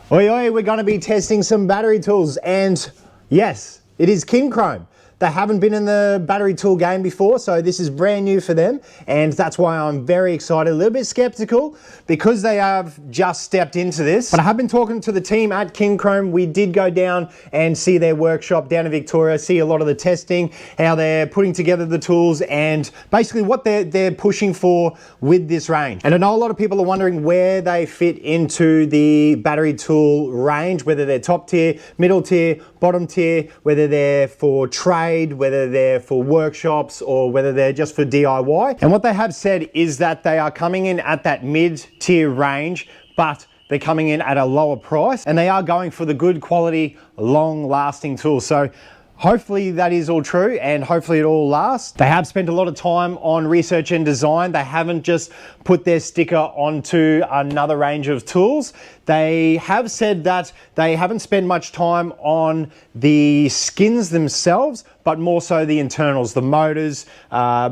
Oi, oi, we're going to be testing some battery tools, and yes, it is KINCROME. They haven't been in the battery tool game before, so this is brand new for them, and that's why I'm very excited, a little bit skeptical because they have just stepped into this. But I have been talking to the team at KINCROME. We did go down and see their workshop down in Victoria, see a lot of the testing, how they're putting together the tools, and basically what they're pushing for with this range. And I know a lot of people are wondering where they fit into the battery tool range, whether they're top tier, middle tier, bottom tier, whether they're for trade, whether they're for workshops, or whether they're just for DIY. And what they have said is that they are coming in at that mid-tier range, but they're coming in at a lower price, and they are going for the good quality, long-lasting tools. So hopefully that is all true, and hopefully it all lasts. They have spent a lot of time on research and design. They haven't just put their sticker onto another range of tools. They have said that they haven't spent much time on the skins themselves, but more so the internals, the motors,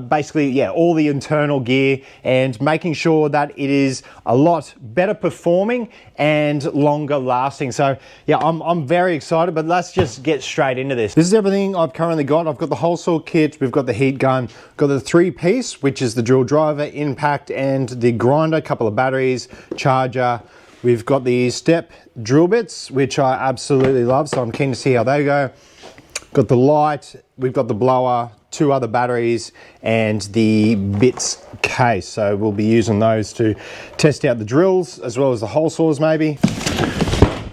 basically, yeah, all the internal gear, and making sure that it is a lot better performing and longer lasting. So yeah, I'm very excited, but let's just get straight into this. This is everything I've currently got. I've got the whole saw kit, we've got the heat gun, got the 3-piece, which is the drill driver, impact, and the grinder, couple of batteries, charger. We've got the step drill bits, which I absolutely love, so I'm keen to see how they go. Got the light, we've got the blower, 2 other batteries, and the bits case. So we'll be using those to test out the drills as well as the hole saws maybe.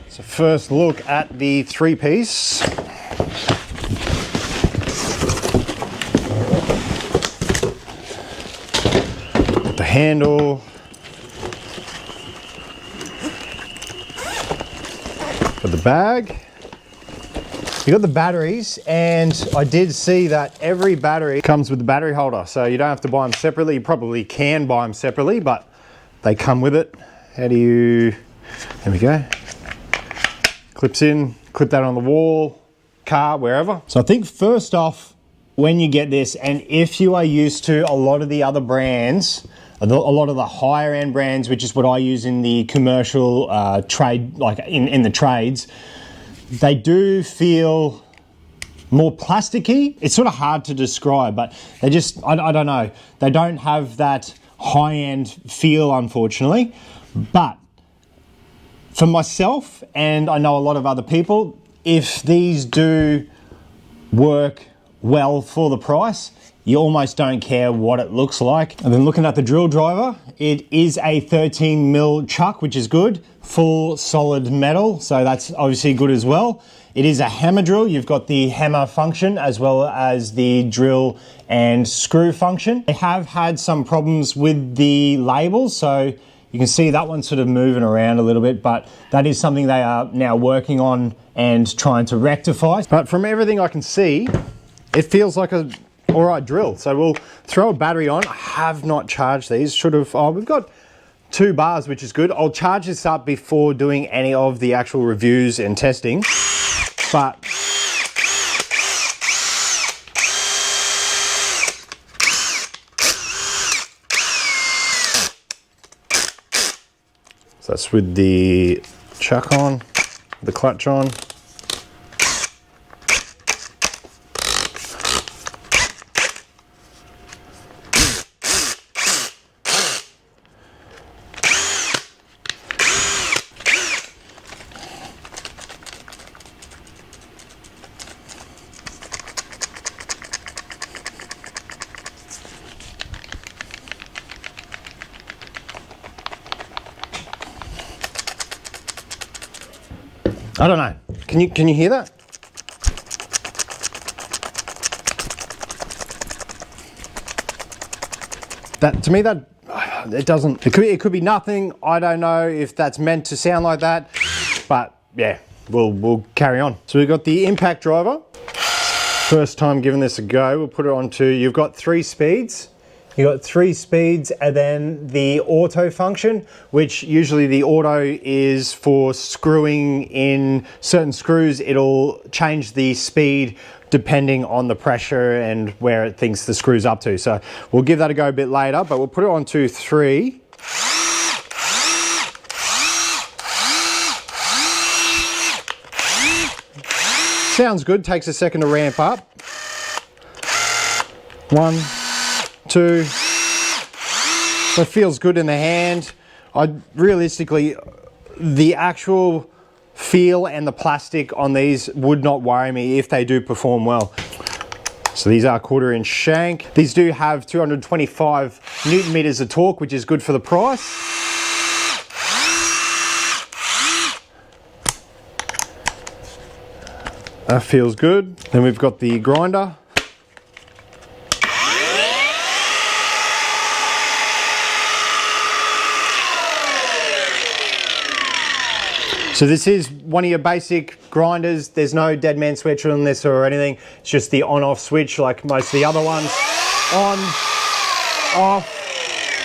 So first look at the 3-piece. Got the handle. Got the bag. You got the batteries, and I did see that every battery comes with the battery holder, so you don't have to buy them separately. You probably can buy them separately, but they come with it. How do you, there we go. Clips in, clip that on the wall, car, wherever. So I think first off, when you get this, and if you are used to a lot of the other brands, a lot of the higher end brands, which is what I use in the commercial trade, like in the trades, they do feel more plasticky. It's sort of hard to describe, but they just, I don't know. They don't have that high-end feel, unfortunately. But for myself, and I know a lot of other people, if these do work well for the price, you almost don't care what it looks like. And then looking at the drill driver, it is a 13mm chuck, which is good. Full solid metal, so that's obviously good as well. It is a hammer drill. You've got the hammer function as well as the drill and screw function. They have had some problems with the labels, so you can see that one sort of moving around a little bit, but that is something they are now working on and trying to rectify. But from everything I can see, it feels like a all right drill. So we'll throw a battery on. I have not charged these. Should have, oh, we've got 2 bars, which is good. I'll charge this up before doing any of the actual reviews and testing. But so that's with the chuck on, the clutch on. I don't know. Can you hear that? That to me, that it doesn't. It could be nothing. I don't know if that's meant to sound like that, but yeah, we'll carry on. So we've got the impact driver. First time giving this a go. We'll put it onto. You've got 3 speeds. You got 3 speeds, and then the auto function, which usually the auto is for screwing in certain screws. It'll change the speed depending on the pressure and where it thinks the screw's up to. So we'll give that a go a bit later, but we'll put it on to 3. Sounds good, takes a second to ramp up. 1, 2, so it feels good in the hand. Realistically, the actual feel and the plastic on these would not worry me if they do perform well. So these are 1/4 inch shank. These do have 225 Newton meters of torque, which is good for the price. That feels good. Then we've got the grinder. So this is one of your basic grinders. There's no dead man switch on this or anything. It's just the on-off switch like most of the other ones. On, off,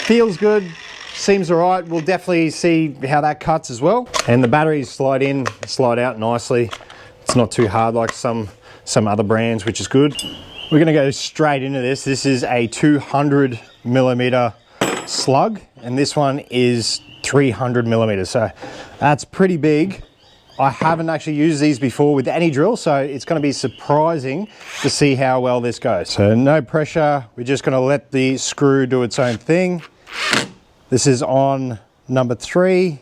feels good, seems all right. We'll definitely see how that cuts as well. And the batteries slide in, slide out nicely. It's not too hard like some other brands, which is good. We're gonna go straight into this. This is a 200 millimeter slug, and this one is 300 millimeters, so that's pretty big. I haven't actually used these before with any drill, so it's going to be surprising to see how well this goes. So no pressure, we're just going to let the screw do its own thing. This is on number 3.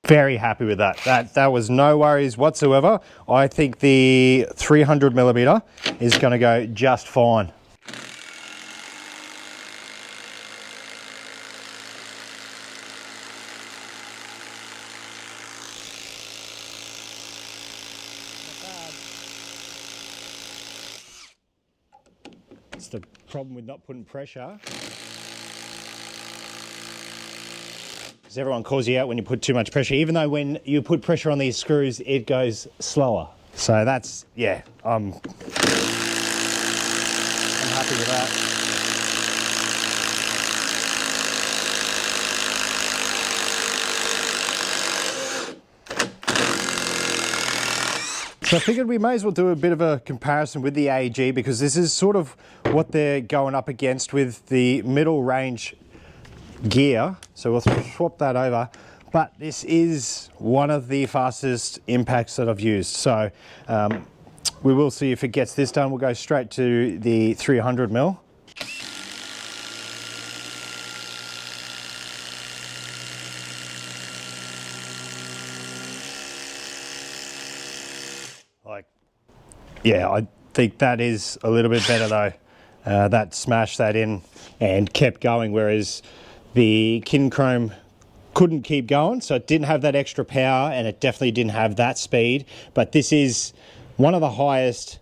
Very happy with that. That was no worries whatsoever. I think the 300 millimeter is going to go just fine. It's the problem with not putting pressure. Because everyone calls you out when you put too much pressure, even though when you put pressure on these screws, it goes slower. So that's, yeah, I'm happy with that. So I figured we may as well do a bit of a comparison with the AEG, because this is sort of what they're going up against with the middle range gear. So we'll swap that over, but this is one of the fastest impacts that I've used. So we will see if it gets this done. We'll go straight to the 300 mil. Like, yeah, I think that is a little bit better though. That smashed that in and kept going, whereas the KINCROME couldn't keep going, so it didn't have that extra power and it definitely didn't have that speed. But this is one of the highest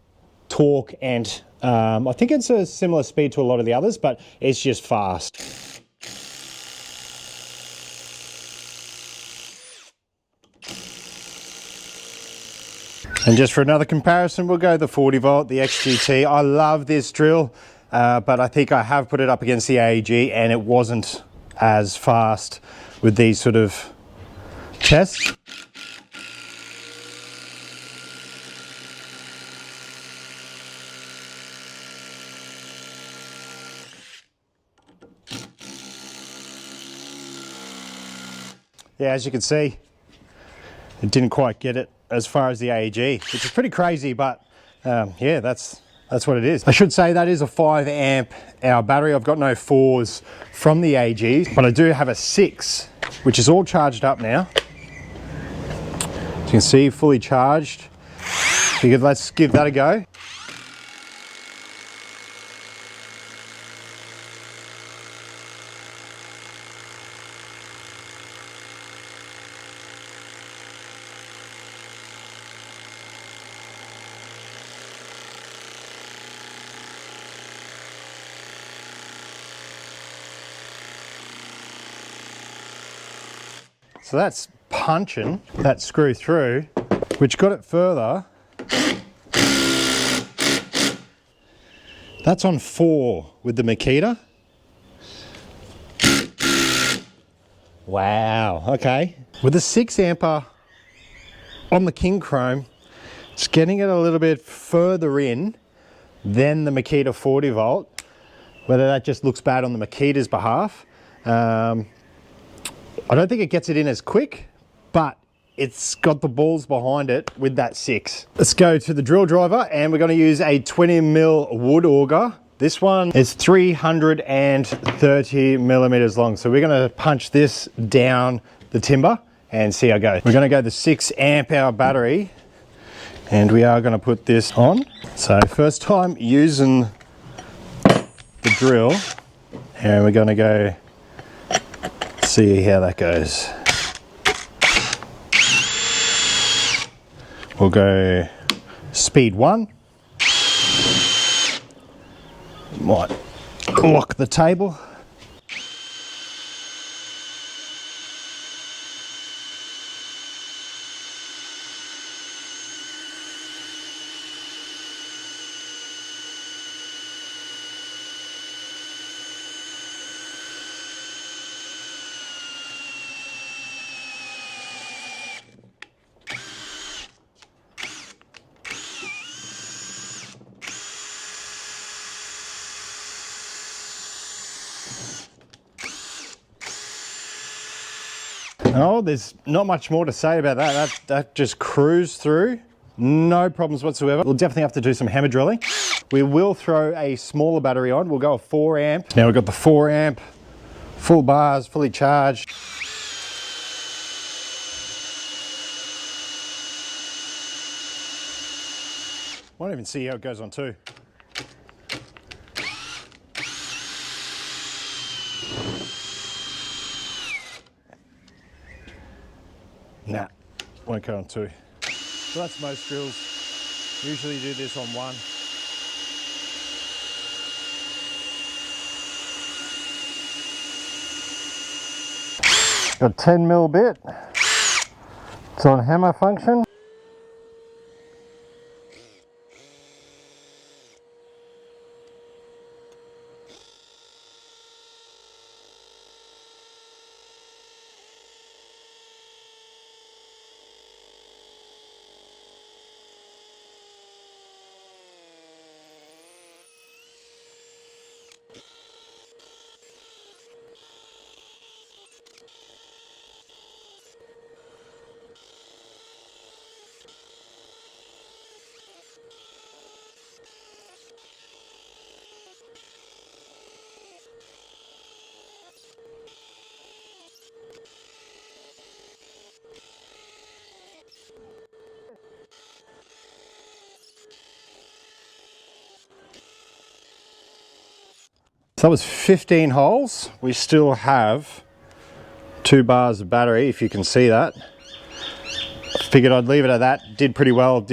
torque, and I think it's a similar speed to a lot of the others, but it's just fast. And just for another comparison, we'll go the 40 volt, the XGT. I love this drill, but I think I have put it up against the AEG and it wasn't as fast with these sort of tests. Yeah, as you can see, it didn't quite get it as far as the AEG, which is pretty crazy, but yeah, that's what it is. I should say that is a 5 amp hour battery. I've got no 4s from the AEGs, but I do have a 6, which is all charged up now. As you can see, fully charged. Figured let's give that a go. So that's punching that screw through, which got it further. That's on 4 with the Makita. Wow, okay. With the 6 ampere on the KINCROME, it's getting it a little bit further in than the Makita 40 volt. whether that just looks bad on the Makita's behalf. I don't think it gets it in as quick, but it's got the balls behind it with that 6. Let's go to the drill driver, and we're going to use a 20mm wood auger. This one is 330 millimeters long. So we're going to punch this down the timber and see how it goes. We're going to go the 6 amp hour battery, and we are going to put this on. So first time using the drill, and we're going to go see how that goes. We'll go speed 1. Might lock the table. Oh, there's not much more to say about that. That just cruised through. No problems whatsoever. We'll definitely have to do some hammer drilling. We will throw a smaller battery on. We'll go a 4 amp. Now we've got the 4 amp, full bars, fully charged. Won't even see how it goes on 2. Nah, won't go on 2. So that's most drills. Usually do this on 1. Got 10mm bit. It's on hammer function. So that was 15 holes. We still have 2 bars of battery, if you can see that. Figured I'd leave it at that. Did pretty well.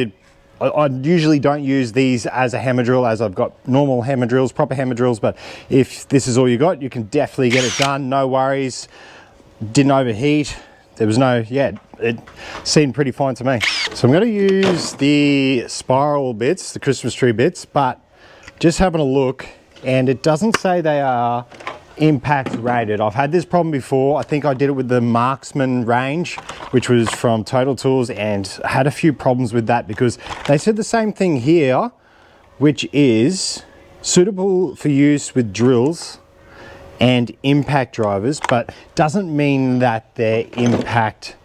I usually don't use these as a hammer drill, as I've got normal hammer drills, proper hammer drills, but if this is all you got, you can definitely get it done. No worries. Didn't overheat. There was no, yeah, it seemed pretty fine to me. So I'm going to use the spiral bits, the Christmas tree bits, but just having a look, and it doesn't say they are impact rated. I've had this problem before. I think I did it with the Marksman range, which was from Total Tools, and had a few problems with that because they said the same thing here, which is suitable for use with drills and impact drivers, but doesn't mean that they're impact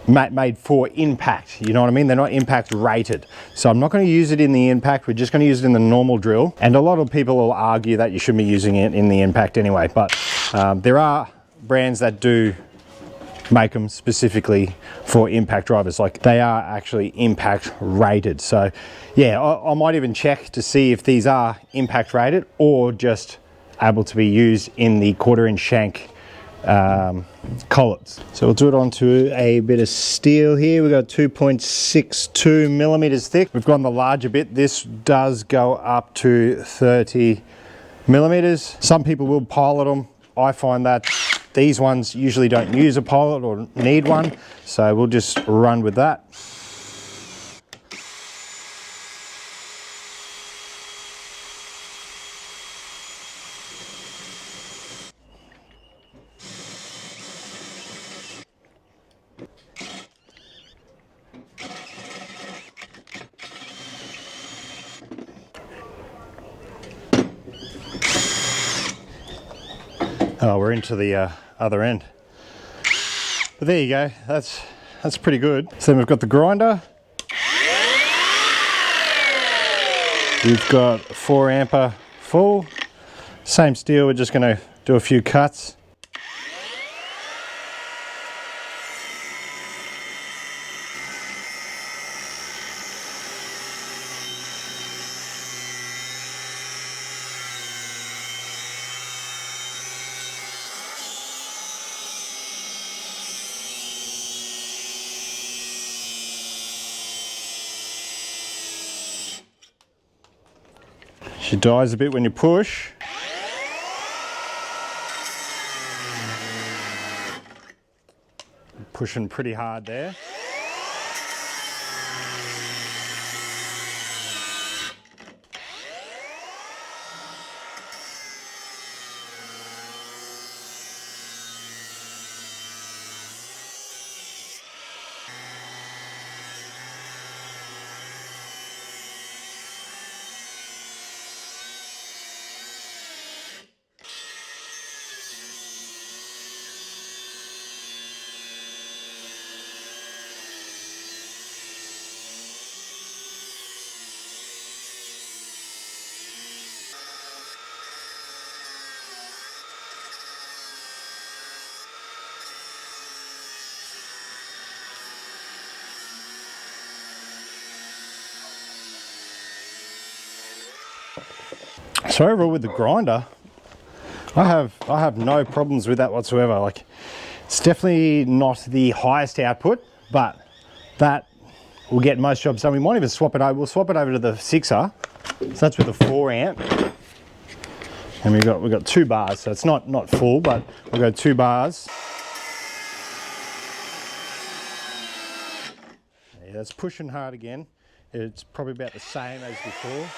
made for impact, you know what I mean? They're not impact rated. So I'm not going to use it in the impact, we're just going to use it in the normal drill. And a lot of people will argue that you shouldn't be using it in the impact anyway, but there are brands that do make them specifically for impact drivers, like they are actually impact rated. So yeah, I might even check to see if these are impact rated or just able to be used in the 1/4" shank collets. So we'll do it onto a bit of steel here. We've got 2.62 millimeters thick. We've gone the larger bit. This does go up to 30 millimeters. Some people will pilot them. I find that these ones usually don't use a pilot or need one, so we'll just run with that. Oh, we're into the other end. But there you go, that's pretty good. So then we've got the grinder. We've got a 4 ampere full. Same steel, we're just gonna do a few cuts. She dies a bit when you push. Pushing pretty hard there. So overall with the grinder, I have no problems with that whatsoever. Like, it's definitely not the highest output, but that will get most jobs done. We might even swap it over. We'll swap it over to the 6er. So that's with a 4 amp. And we've got 2 bars, so it's not full, but we've got 2 bars. Yeah, that's pushing hard again. It's probably about the same as before.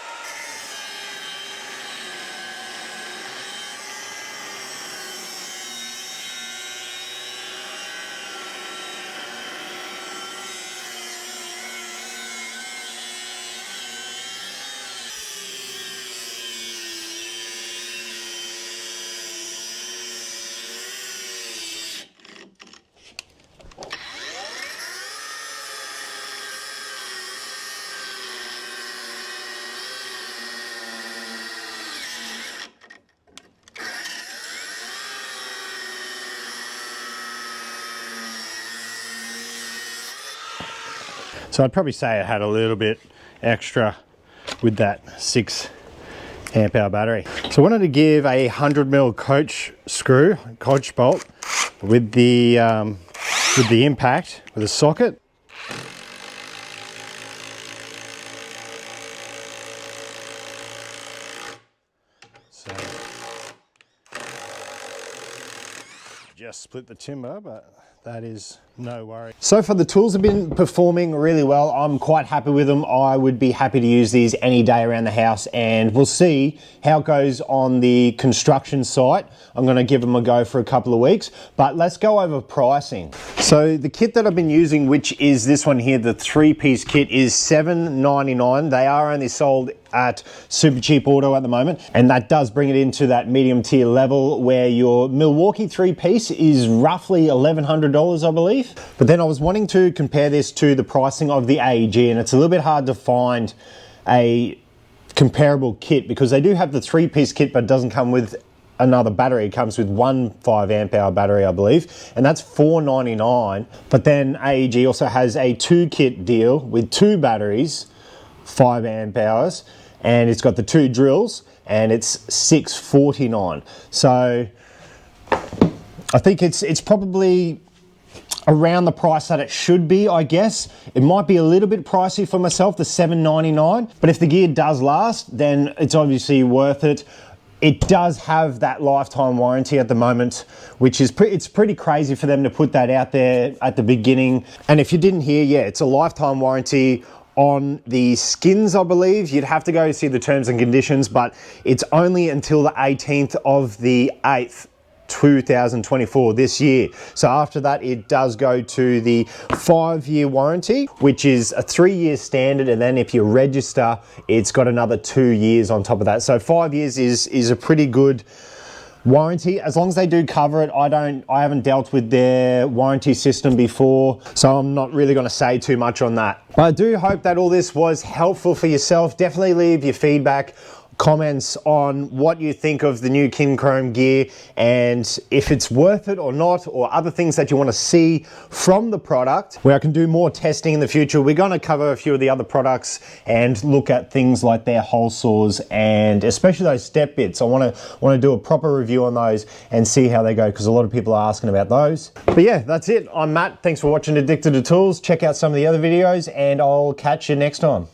So I'd probably say I had a little bit extra with that 6 amp hour battery. So I wanted to give a 100mm coach bolt with the impact with a socket. So just split the timber, but that is no worry. So far the tools have been performing really well. I'm quite happy with them. I would be happy to use these any day around the house, and we'll see how it goes on the construction site. I'm gonna give them a go for a couple of weeks, but let's go over pricing. So the kit that I've been using, which is this one here, the 3-piece kit, is $7.99. They are only sold at Super Cheap Auto at the moment, and that does bring it into that medium tier level where your Milwaukee 3-piece is roughly $1,100, I believe. But then I was wanting to compare this to the pricing of the AEG, and it's a little bit hard to find a comparable kit because they do have the 3-piece kit, but it doesn't come with another battery. It comes with one 5 amp hour battery, I believe, and that's $4.99. But then AEG also has a 2-kit deal with 2 batteries, 5 amp hours, and it's got the 2 drills, and it's $6.49. So I think it's probably around the price that it should be, I guess. It might be a little bit pricey for myself, the $7.99, but if the gear does last, then it's obviously worth it. It does have that lifetime warranty at the moment, which is it's pretty crazy for them to put that out there at the beginning. And if you didn't hear, yeah, it's a lifetime warranty on the skins, I believe. You'd have to go see the terms and conditions, but it's only until the 18th of the 8th, 2024, this year. So after that, it does go to the 5-year warranty, which is a 3-year standard, and then if you register, it's got another 2 years on top of that. So 5 years is a pretty good warranty, as long as they do cover it. I haven't dealt with their warranty system before, so I'm not really going to say too much on that. But I do hope that all this was helpful for yourself. Definitely leave your feedback, comments on what you think of the new KINCROME gear and if it's worth it or not, or other things that you want to see from the product, where I can do more testing in the future. We're going to cover a few of the other products and look at things like their hole saws and especially those step bits. I want to do a proper review on those and see how they go, because a lot of people are asking about those. But yeah, that's it. I'm Matt. Thanks for watching Addicted to Tools. Check out some of the other videos and I'll catch you next time.